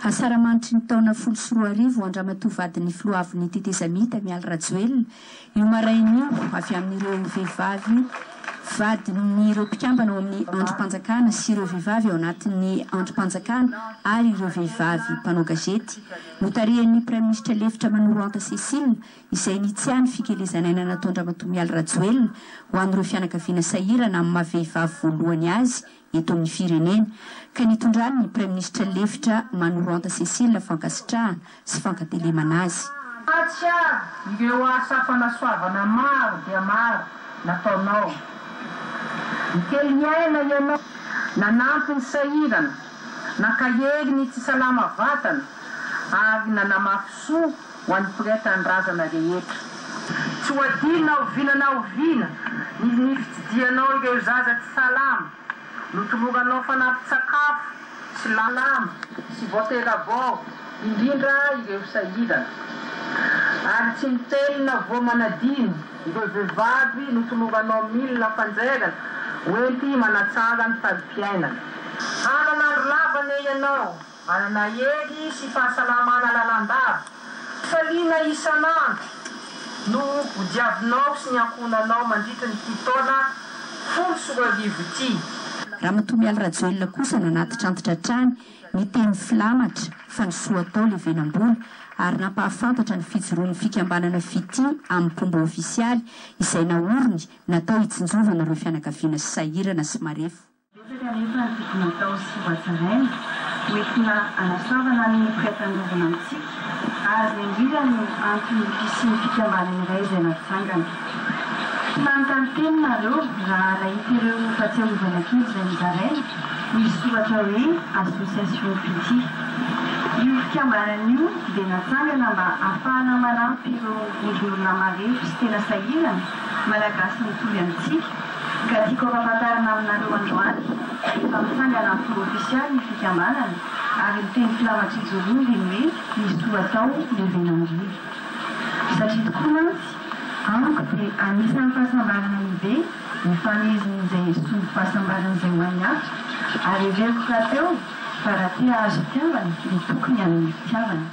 Hasaramanitry ny taona 14 andramatoavadin'ny filohaviny Tetezamita Mialy Rajoelina io marain'io avy amin'ireo vehivavy vadin'ireo mpikambana ao amin'ny androm-panjakana sy ireo vehivavy ao anatin'ny androm-panjakana ary ireo vehivavy mpanao gazety no tarihan'ny praiminisitra lefitra Manoro Anta Cécile izay nitsiany fikelezanaina nataon'ny Andramatoa Mialy Rajoelina ho an'ireo fianakaviana sahirana amin'ny maha-vehivavy voalohany azy eto amin'ny firenena ka nitondrany ny praiminisitra lefitra Manoro Anta Cécile fankasitrahana sy fankatelemana azy. Ireo asa fanasoavana maro dia maro nataonao. Nikely miaina ianao, nanampy ny sahirana, nakahely ny tsy salama vatana, ary nanamafy soa ho an'ny mpiretan-drazana rehetra. Tsy ho adinona ovinana ovina, ny fitsidianao ireo zaza tsy salama, notoloranao fanampin-tsakafo, sy lalama, sy voaterabao, indrindra ireo sahirana. Ary tsy mitelina vo manadino, ireo vehivavy notoloranao milina fanjairana, oenty manatsara ny fadi-piainana. Anana andro lavane ianao, anana hery sy fahasalamana lalandava. Faliana isanandro no hodiavinao sy ny ankonanao mandritra ny taona 14 ity. Ramatoa Mialy Rajoelina kosa nanatitra antitra trany ny teny filamatra fa ny soa atao levenam-bola ary nampahafantatra ny fijoroan'ny fikambanana fity amin'ny pomba ofisialy izay naoriny natao hitsinjovana ireo fianakaviana sy sahirana sy marefo. Rehefa ny tokony sy voatsaraina hoentina anasavana ny mpiretan-dovana amintsika ary indrindra ny antony fisian'ny fikambanana iray izay natsangana. Manontany teninareo raha nahita ireo fahatsiarovana kely izay nizaraina misy soratra hoe association fity. Io fikambanana io dia natsangana mba ahafahana manampy ireo olona marefo sy tena sahirana malagasy mitovy amintsika ka tiako ampahafantarana aminareo androany efa mitsangana amin'ny fomba ofisialy ny fikambanana ary miteny filamatra izy roa dia hoe misy soa atao levenam-bola. Satria tokoa mantsy amiko dia anisan'ny fahasambarana lehibe ny fanomezan'izay soa fahasambarana izay ho an'ny hafa ary ireko rahateo fa raha tia azo fitiavana dia tokony amin'ny fitiavana.